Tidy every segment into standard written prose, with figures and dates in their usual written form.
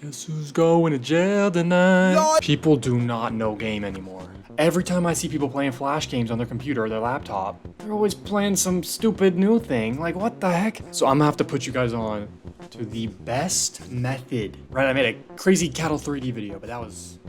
Guess who's going to jail tonight? People do not know game anymore. Every time I see people playing flash games on their computer or their laptop, they're always playing some stupid new thing. Like, what the heck? So I'm gonna have to put you guys on to the best method. Right, I made a crazy cattle 3D video, but that was...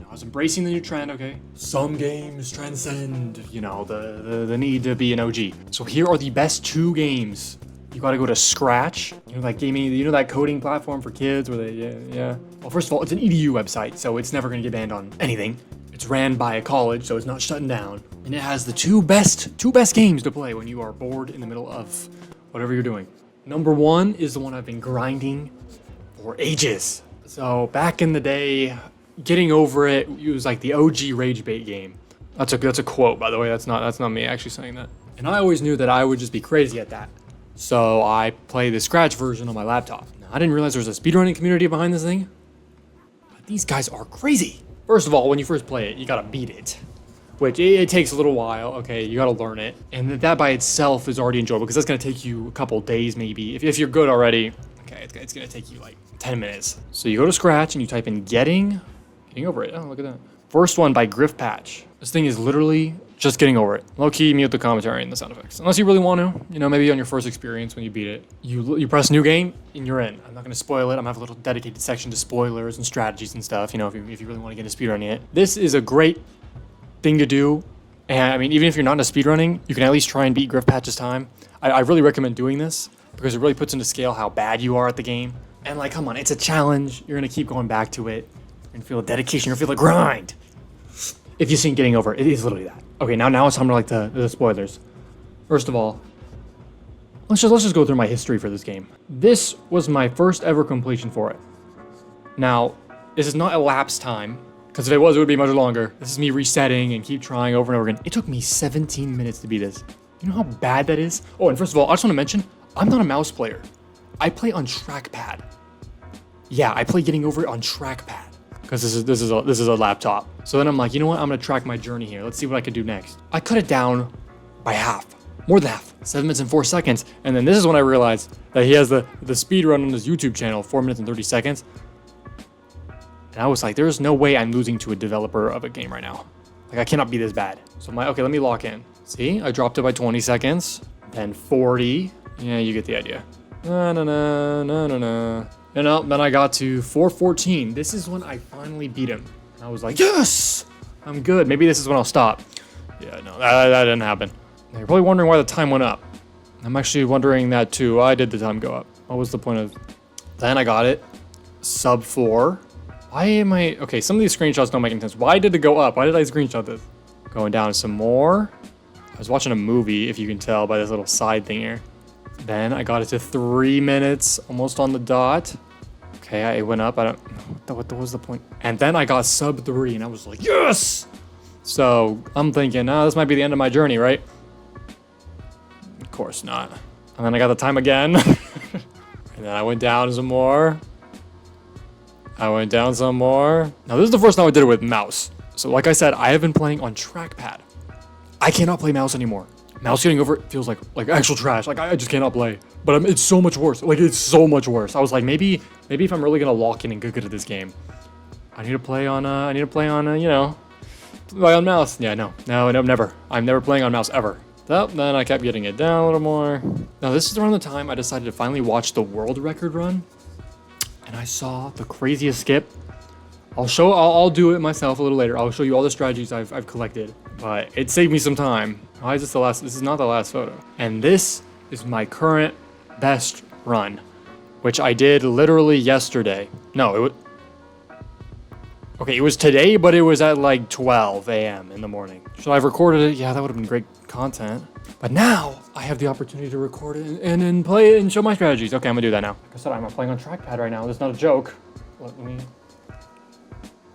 I was embracing the new trend, okay? Some games transcend, you know, the need to be an OG. So here are the best 2 games. You gotta go to Scratch, you know, that gaming, you know, that coding platform for kids where they, yeah. Well, first of all, it's an EDU website, so it's never gonna get banned on anything. It's ran by a college, so it's not shutting down. And it has the two best games to play when you are bored in the middle of whatever you're doing. Number 1 is the one I've been grinding for ages. So back in the day, getting over it was like the OG rage bait game. That's a quote, by the way. That's not me actually saying that. And I always knew that I would just be crazy at that. So I play the Scratch version on my laptop. Now, I didn't realize there was a speedrunning community behind this thing. But these guys are crazy. First of all, when you first play it, you gotta beat it. Which, it takes a little while, okay? You gotta learn it. And that by itself is already enjoyable, because that's gonna take you a couple days maybe. If you're good already, okay, it's gonna take you like 10 minutes. So you go to Scratch and you type in getting over it. Oh, look at that. First one by griffpatch. This thing is literally just getting over it. Low key, mute the commentary and the sound effects. Unless you really want to, you know, maybe on your first experience when you beat it. You press new game and you're in. I'm not gonna spoil it. I'm gonna have a little dedicated section to spoilers and strategies and stuff, you know, if you really want to get into speedrunning it. This is a great thing to do. And I mean, even if you're not into speedrunning, you can at least try and beat griffpatch's time. I really recommend doing this because it really puts into scale how bad you are at the game. And like, come on, it's a challenge. You're gonna keep going back to it. You're gonna feel the dedication, you're gonna feel the grind. If you've seen Getting Over It, it is literally that. Okay, now it's time to like the spoilers. First of all, let's just go through my history for this game. This was my first ever completion for it. Now, this is not elapsed time, because if it was, it would be much longer. This is me resetting and keep trying over and over again. It took me 17 minutes to beat this. You know how bad that is? Oh, and first of all, I just want to mention, I'm not a mouse player. I play on trackpad. Yeah, I play Getting Over It on trackpad. Because this is a laptop. So then I'm like, you know what? I'm gonna track my journey here. Let's see what I can do next. I cut it down by half, more than half, 7 minutes and 4 seconds. And then this is when I realized that he has the speed run on his YouTube channel, 4 minutes and 30 seconds. And I was like, there's no way I'm losing to a developer of a game right now. Like, I cannot be this bad. So I'm like, okay, let me lock in. See, I dropped it by 20 seconds, then 40. Yeah, you get the idea. And then I got to 4:14. This is when I finally beat him. And I was like, yes, I'm good. Maybe this is when I'll stop. Yeah, no, that didn't happen. Now you're probably wondering why the time went up. I'm actually wondering that too. Why did the time go up? What was the point of... Then I got it. Sub 4. Why am I... Okay, some of these screenshots don't make any sense. Why did it go up? Why did I screenshot this? Going down some more. I was watching a movie, if you can tell by this little side thing here. Then I got it to 3 minutes, almost on the dot. Okay, it went up. I don't know. What was the point? And then I got sub 3, and I was like, yes! So I'm thinking, this might be the end of my journey, right? Of course not. And then I got the time again. And then I went down some more. I went down some more. Now, this is the first time I did it with mouse. So like I said, I have been playing on trackpad. I cannot play mouse anymore. Mouse Getting Over It feels like actual trash. Like, I just cannot play. But it's so much worse. Like, it's so much worse. I was like, maybe if I'm really gonna lock in and get good at this game, I need to play on you know, play on mouse. Yeah, no, never. I'm never playing on mouse ever. So, then I kept getting it down a little more. Now, this is around the time I decided to finally watch the world record run, and I saw the craziest skip. I'll do it myself a little later. I'll show you all the strategies I've collected, but it saved me some time. Why is this the last? This is not the last photo. And this is my current best run, which I did literally yesterday. No, it was today, but it was at like 12 a.m. in the morning. Should I have recorded it? Yeah, that would have been great content. But now I have the opportunity to record it and then play it and show my strategies. Okay, I'm gonna do that now. Like I said, I'm playing on trackpad right now. This is not a joke. Let me...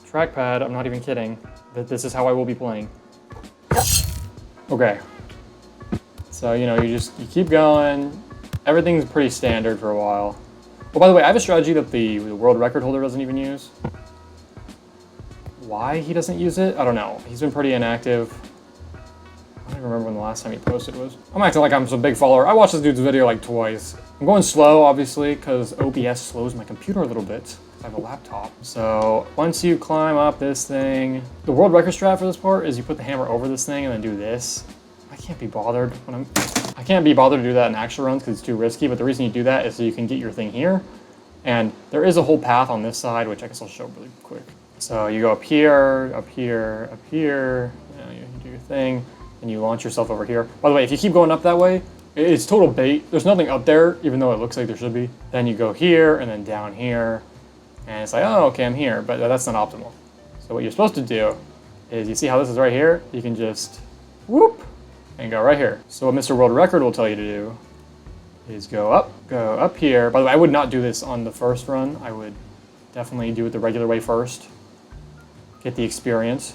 Trackpad, I'm not even kidding. This is how I will be playing. Okay. So, you know, you keep going. Everything's pretty standard for a while. Oh, by the way, I have a strategy that the world record holder doesn't even use. Why he doesn't use it? I don't know. He's been pretty inactive. I don't even remember when the last time he posted was. I'm acting like I'm some big follower. I watched this dude's video like twice. I'm going slow, obviously, because OBS slows my computer a little bit. I have a laptop. So once you climb up this thing, the world record strat for this part is you put the hammer over this thing and then do this. I can't be bothered to do that in actual runs because it's too risky, but the reason you do that is so you can get your thing here. And there is a whole path on this side, which I guess I'll show really quick. So you go up here, up here, up here, you do your thing, and you launch yourself over here. By the way, if you keep going up that way, it's total bait. There's nothing up there, even though it looks like there should be. Then you go here, and then down here, and it's like, oh, okay, I'm here, but that's not optimal. So what you're supposed to do is, you see how this is right here? You can just whoop, and go right here. So what Mr. World Record will tell you to do is go up here. By the way, I would not do this on the first run. I would definitely do it the regular way first. Get the experience.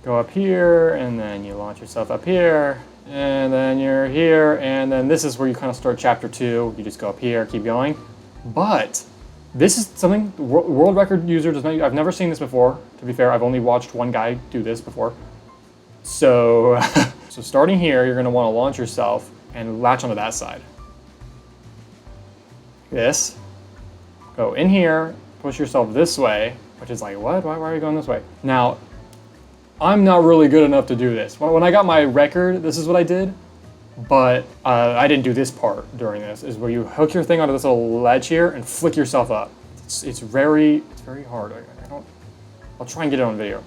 Go up here, and then you launch yourself up here, and then you're here, and then this is where you kind of start chapter 2. You just go up here, keep going. But this is something world record user does not. I've never seen this before. To be fair, I've only watched one guy do this before. So, so starting here, you're going to want to launch yourself and latch onto that side. This. Go in here, push yourself this way, which is like, what? Why are you going this way? Now, I'm not really good enough to do this. When I got my record, this is what I did, but I didn't do this part during this, is where you hook your thing onto this little ledge here and flick yourself up. It's very hard. I'll try and get it on video.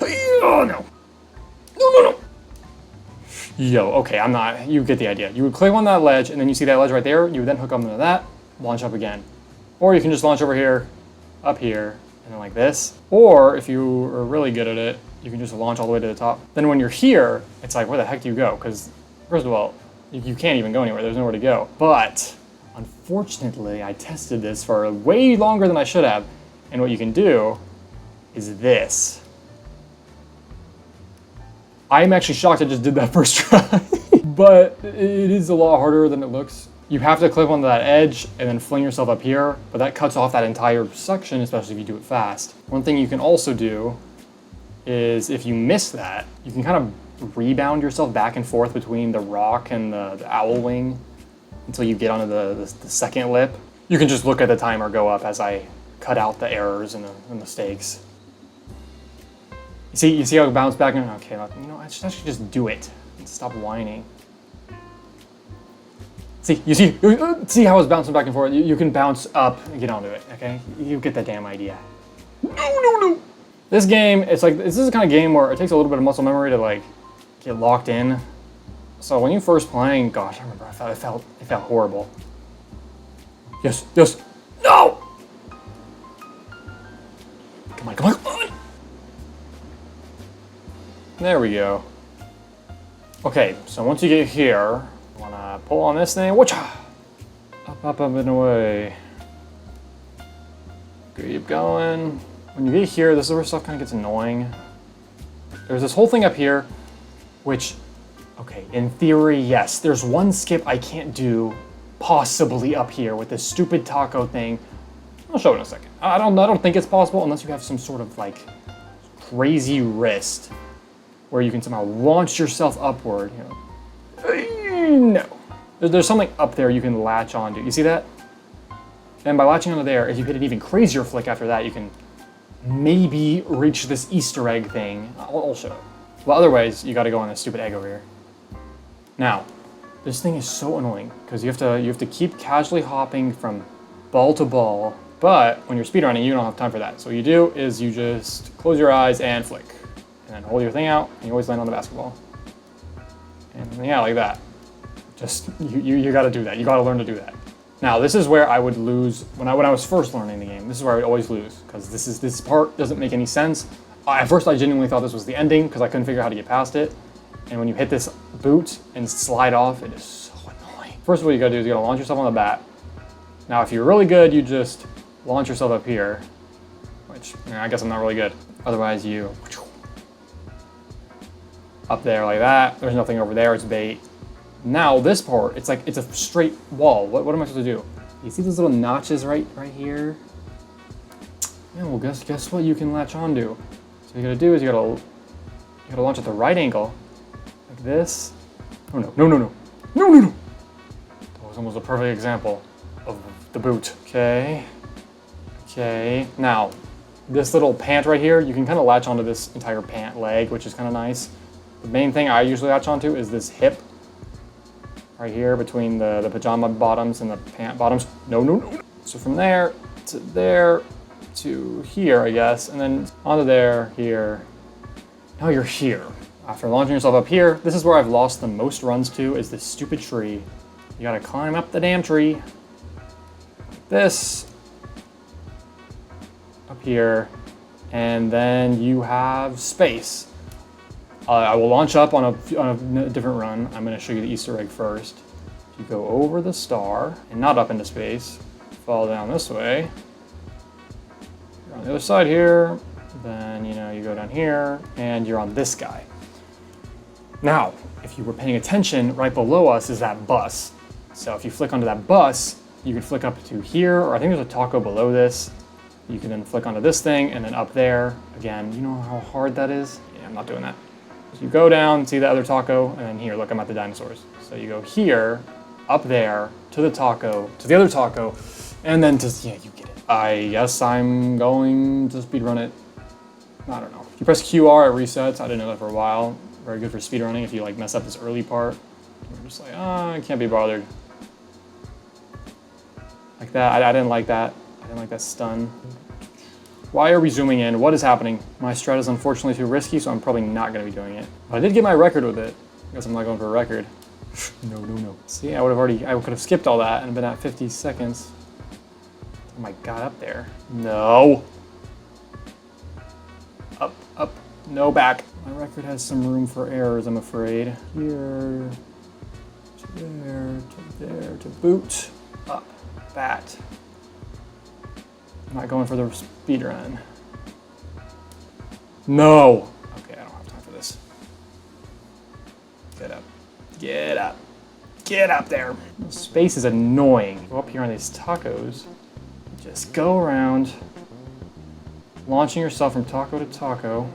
Oh, no. No. Yo, okay, I'm not, you get the idea. You would click on that ledge, and then you see that ledge right there, you would then hook up into that, launch up again. Or you can just launch over here, up here, and then like this. Or if you are really good at it, you can just launch all the way to the top. Then when you're here, it's like, where the heck do you go? Because first of all, you can't even go anywhere, there's nowhere to go. But unfortunately, I tested this for way longer than I should have. And what you can do is this. I'm actually shocked I just did that first try. But it is a lot harder than it looks. You have to clip onto that edge and then fling yourself up here, but that cuts off that entire section, especially if you do it fast. One thing you can also do is if you miss that, you can kind of rebound yourself back and forth between the rock and the owl wing until you get onto the second lip. You can just look at the timer go up as I cut out the errors and the mistakes. You see how it bounced back? Okay, you know, I should just do it and stop whining. See how it's bouncing back and forth? You can bounce up and get onto it, okay? You get that damn idea. No. This game, this is the kind of game where it takes a little bit of muscle memory to like get locked in. So when you first playing, gosh, I remember it felt horrible. Yes, no! Come on. There we go. Okay, so once you get here, you wanna pull on this thing, whatcha! Up and away. Keep going. When you get here, this is where stuff kind of gets annoying. There's this whole thing up here, which, okay, in theory, yes. There's one skip I can't do, possibly up here with this stupid taco thing. I'll show it in a second. I don't think it's possible unless you have some sort of like crazy wrist where you can somehow launch yourself upward. No. There's something up there you can latch onto. You see that? And by latching onto there, if you hit an even crazier flick after that, you can maybe reach this Easter egg thing. I'll show it. But otherwise, you gotta go on this stupid egg over here. Now, this thing is so annoying because you have to keep casually hopping from ball to ball, but when you're speedrunning, you don't have time for that. So what you do is you just close your eyes and flick. And then hold your thing out, and you always land on the basketball. And yeah, like that. Just, you gotta do that. You gotta learn to do that. Now, this is where I would lose, when I was first learning the game, this is where I would always lose, because this part doesn't make any sense. At first, I genuinely thought this was the ending, because I couldn't figure out how to get past it. And when you hit this boot and slide off, it is so annoying. First, what you gotta do is you gotta launch yourself on the bat. Now, if you're really good, you just launch yourself up here, which, I guess I'm not really good. Otherwise, you up there like that. There's nothing over there, it's bait. Now this part, it's like, it's a straight wall. What am I supposed to do? You see those little notches right here? Yeah, well guess what you can latch onto. So what you gotta do is you gotta launch at the right angle, like this. Oh no, no, no, no, no, no, no. That was almost a perfect example of the boot. Okay, okay. Now, this little pant right here, you can kind of latch onto this entire pant leg, which is kind of nice. The main thing I usually latch onto is this hip right here between the pajama bottoms and the pant bottoms. No, no, no. So from there to here, I guess, and then onto there, here. Now you're here. After launching yourself up here, this is where I've lost the most runs to, is this stupid tree. You gotta climb up the damn tree. Like this. Up here. And then you have space. I will launch up on a different run. I'm gonna show you the Easter egg first. You go over the star, and not up into space. Fall down this way. You're on the other side here. Then, you know, you go down here, and you're on this guy. Now, if you were paying attention, right below us is that bus. So if you flick onto that bus, you can flick up to here, or I think there's a taco below this. You can then flick onto this thing, and then up there. Again, you know how hard that is? Yeah, I'm not doing that. So you go down, see the other taco, and then here, look, I'm at the dinosaurs. So you go here, up there, to the taco, to the other taco, and then to, yeah, you get it. I guess I'm going to speedrun it. I don't know. If you press QR, it resets. I didn't know that for a while. Very good for speedrunning if you like mess up this early part. You're just like, oh, I can't be bothered. Like that, I didn't like that. I didn't like that stun. Why are we zooming in? What is happening? My strat is unfortunately too risky, so I'm probably not gonna be doing it. But I did get my record with it. I guess I'm not going for a record. No, no, no. See, I could have skipped all that and been at 50 seconds. Oh my God, up there. No. Up, up, no back. My record has some room for errors, I'm afraid. Here, to there, to there, to boot, up, bat. I'm not going for the speed run. No. Okay, I don't have time for this. Get up, get up, get up there. Space is annoying. Go up here on these tacos. Just go around, launching yourself from taco to taco.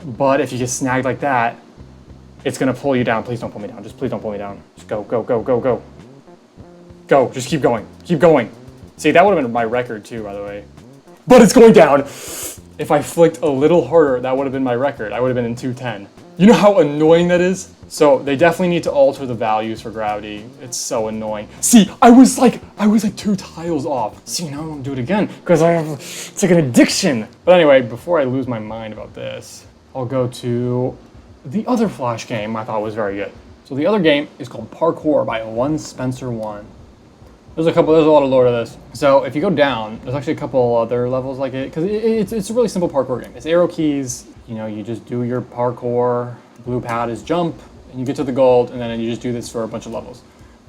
But if you get snagged like that, it's gonna pull you down. Please don't pull me down. Just please don't pull me down. Just go, go, go, go, go. Go, just keep going. Keep going. See, that would have been my record too, by the way. But it's going down. If I flicked a little harder, that would have been my record. I would have been in 210. You know how annoying that is? So they definitely need to alter the values for gravity. It's so annoying. See, I was like 2 tiles off. See, now I'm gonna do it again because it's like an addiction. But anyway, before I lose my mind about this, I'll go to the other Flash game I thought was very good. So the other game is called Parkour by One Spencer One. There's a lot of lore to this. So if you go down, there's actually a couple other levels like it, because it's a really simple parkour game. It's arrow keys, you know, you just do your parkour, blue pad is jump, and you get to the gold, and then you just do this for a bunch of levels.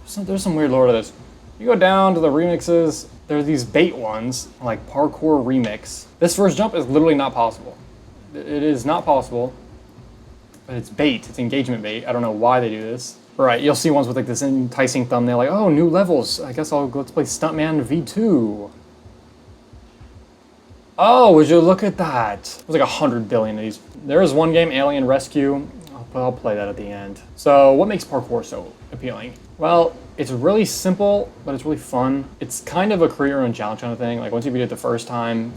So there's some weird lore to this. You go down to the remixes, there's these bait ones, like parkour remix. This first jump is literally not possible. It is not possible, but it's bait, it's engagement bait. I don't know why they do this. Right, you'll see ones with like this enticing thumbnail, like, oh, new levels. I guess let's play Stuntman V2. Oh, would you look at that? There's like 100 billion of these. There is one game, Alien Rescue. I'll play that at the end. So what makes parkour so appealing? Well, it's really simple, but it's really fun. It's kind of a create your own challenge kind of thing. Like once you beat it the first time,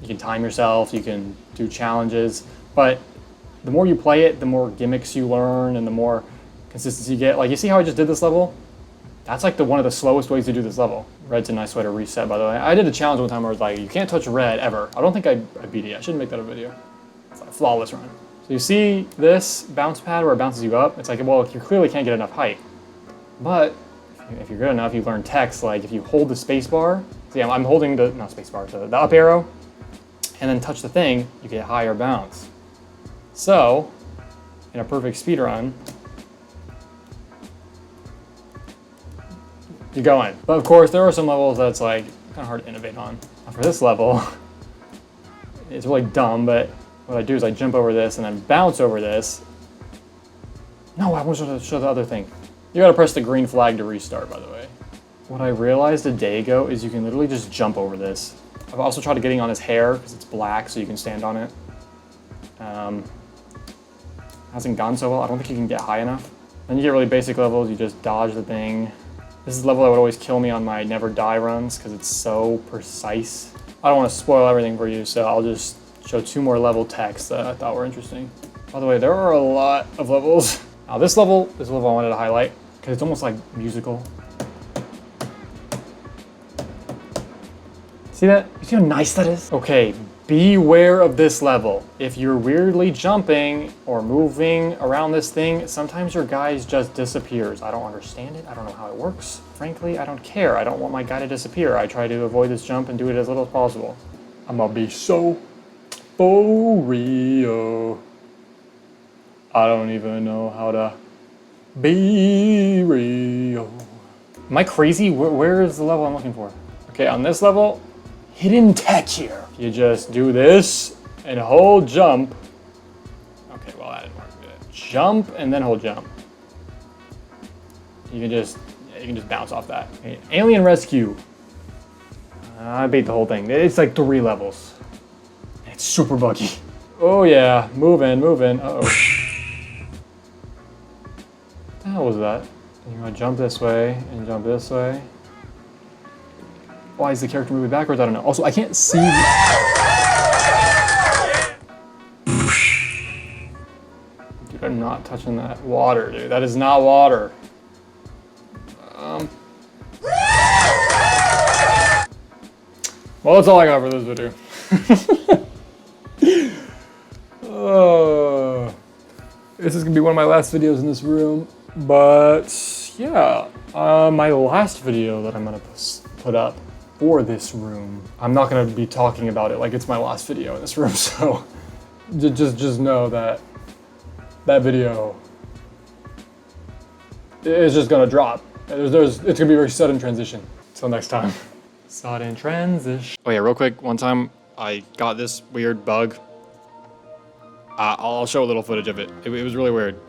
you can time yourself, you can do challenges, but the more you play it, the more gimmicks you learn and the more consistency you get. Like you see how I just did this level? That's like one of the slowest ways to do this level. Red's a nice way to reset, by the way. I did a challenge one time where I was like, you can't touch red ever. I don't think I beat it. I shouldn't make that a video. It's a flawless run. So you see this bounce pad where it bounces you up? It's like, well, you clearly can't get enough height. But if you're good enough, you learn text, like if you hold the space bar, see, I'm holding the, not space bar, the up arrow, and then touch the thing, you get higher bounce. So, in a perfect speed run, you go in. But of course, there are some levels that's like kind of hard to innovate on. For this level, it's really dumb, but what I do is I jump over this and then bounce over this. No, I want to show the other thing. You gotta press the green flag to restart, by the way. What I realized a day ago is you can literally just jump over this. I've also tried getting on his hair because it's black, so you can stand on it. Hasn't gone so well. I don't think you can get high enough. Then you get really basic levels, you just dodge the thing. This is the level that would always kill me on my never die runs because it's so precise. I don't want to spoil everything for you, so I'll just show 2 more level texts that I thought were interesting. By the way, there are a lot of levels. Now this level is the level I wanted to highlight because it's almost like musical. See that? You see how nice that is? Okay, beware of this level. If you're weirdly jumping or moving around this thing, sometimes your guy just disappears. I don't understand it. I don't know how it works. Frankly, I don't care. I don't want my guy to disappear. I try to avoid this jump and do it as little as possible. I'm gonna be so for real. I don't even know how to be real. Am I crazy? Where is the level I'm looking for? Okay, on this level, hidden tech here. You just do this and hold jump. Okay, well that didn't work good. Jump and then hold jump. You can just bounce off that. Okay, alien rescue. I beat the whole thing. It's like 3 levels. It's super buggy. Oh yeah, moving. Uh-oh. What the hell was that? You're gonna jump this way and jump this way. Why is the character moving backwards? I don't know. Also, I can't see. Dude, I'm not touching that water, dude. That is not water. Well, that's all I got for this video. This is gonna be one of my last videos in this room, but yeah, my last video that I'm gonna put up for this room. I'm not gonna be talking about it like it's my last video in this room, so just know that that video is just gonna drop. It's gonna be a very sudden transition. Till next time. Sudden transition. Oh yeah, real quick, one time I got this weird bug. I'll show a little footage of it. It was really weird.